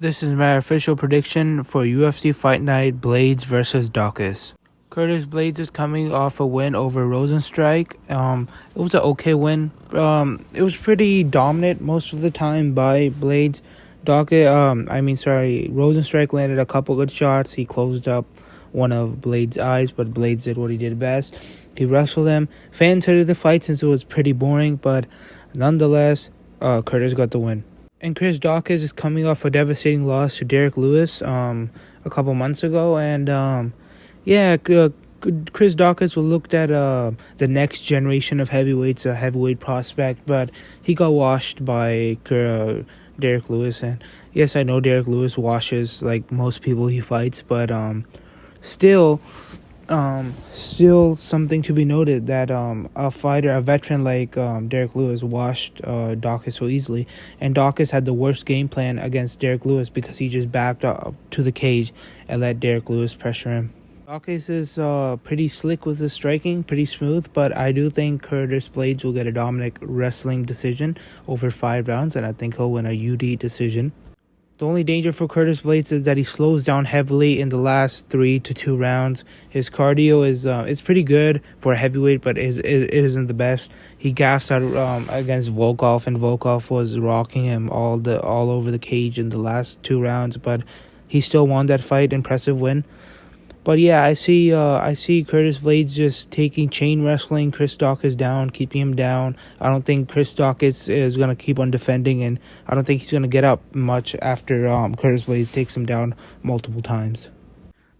This is my official prediction for UFC Fight Night Blaydes versus Daukaus. Curtis Blaydes is coming off a win over Rosenstrike. It was an okay win. It was pretty dominant most of the time by Blaydes. Rosenstrike landed a couple good shots. He closed up one of Blaydes' eyes, but Blaydes did what he did best. He wrestled him. Fans hated the fight since it was pretty boring, but nonetheless, Curtis got the win. And Chris Daukaus is coming off a devastating loss to Derek Lewis a couple months ago. And Chris Daukaus was looked at the next generation of heavyweights, a heavyweight prospect, but he got washed by Derek Lewis. And yes, I know Derek Lewis washes like most people he fights, but still something to be noted that a veteran like Derek Lewis washed Daukaus so easily, and Daukaus had the worst game plan against Derek Lewis because he just backed up to the cage and let Derek Lewis pressure him. Daukaus is pretty slick with his striking, pretty smooth, but I do think Curtis Blaydes will get a dominant wrestling decision over 5 rounds, and I think he'll win a UD decision. The only danger for Curtis Blaydes is that he slows down heavily in the last 3 to 2 rounds. His cardio is pretty good for a heavyweight, but it isn't the best. He gassed out against Volkov, and Volkov was rocking him all over the cage in the last 2 rounds, but he still won that fight. Impressive win. But yeah, I see Curtis Blaydes just taking chain wrestling Chris Daukaus down, keeping him down. I don't think Chris Daukaus is going to keep on defending, and I don't think he's going to get up much after Curtis Blaydes takes him down multiple times.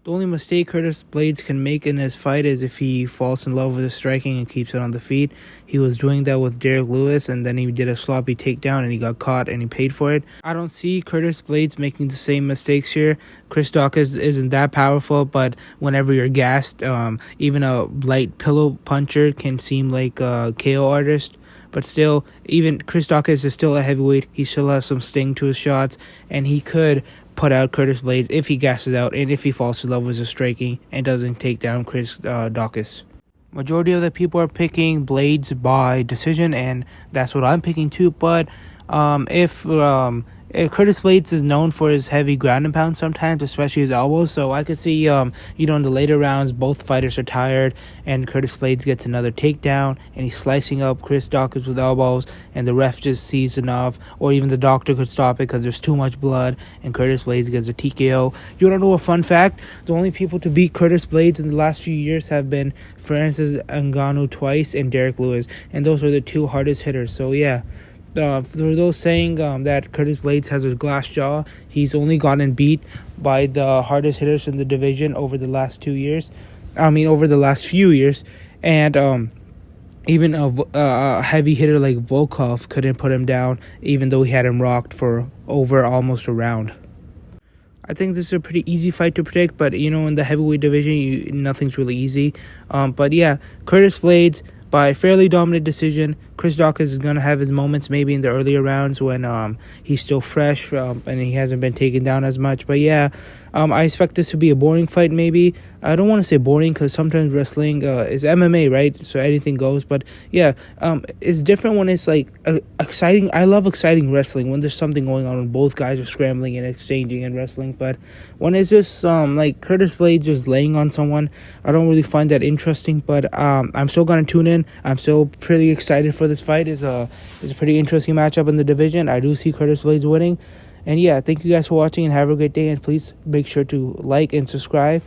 The only mistake Curtis Blaydes can make in his fight is if he falls in love with his striking and keeps it on the feet. He was doing that with Derek Lewis, and then he did a sloppy takedown and he got caught and he paid for it. I don't see Curtis Blaydes making the same mistakes here. Chris Daukaus isn't that powerful, but whenever you're gassed, even a light pillow puncher can seem like a KO artist. But still, even Chris Daukaus is still a heavyweight. He still has some sting to his shots, and he could put out Curtis Blaydes if he gasses out and if he falls in love with his striking and doesn't take down Chris Daukaus. Majority of the people are picking Blaydes by decision, and that's what I'm picking too. But if Curtis Blaydes is known for his heavy ground and pound sometimes, especially his elbows, so I could see, in the later rounds, both fighters are tired, and Curtis Blaydes gets another takedown, and he's slicing up Chris Daukaus with elbows, and the ref just sees enough, or even the doctor could stop it because there's too much blood, and Curtis Blaydes gets a TKO. You want to know a fun fact? The only people to beat Curtis Blaydes in the last few years have been Francis Ngannou twice and Derek Lewis, and those are the 2 hardest hitters. So yeah. For those saying that Curtis Blaydes has a glass jaw, he's only gotten beat by the hardest hitters in the division over the last few years. And even a heavy hitter like Volkov couldn't put him down, even though he had him rocked for over almost a round. I think this is a pretty easy fight to predict, but in the heavyweight division, nothing's really easy. But yeah, Curtis Blaydes by fairly dominant decision. Chris Daukaus is going to have his moments maybe in the earlier rounds when he's still fresh and he hasn't been taken down as much. But yeah, I expect this to be a boring fight maybe. I don't want to say boring because sometimes wrestling is MMA, right? So anything goes. But yeah, it's different when it's like exciting. I love exciting wrestling when there's something going on when both guys are scrambling and exchanging and wrestling. But when it's just like Curtis Blaydes just laying on someone, I don't really find that interesting. But I'm still going to tune in. I'm still pretty excited for this fight. It's a pretty interesting matchup in the division. I do see Curtis Blaydes winning. And yeah, thank you guys for watching and have a great day. And please make sure to like and subscribe.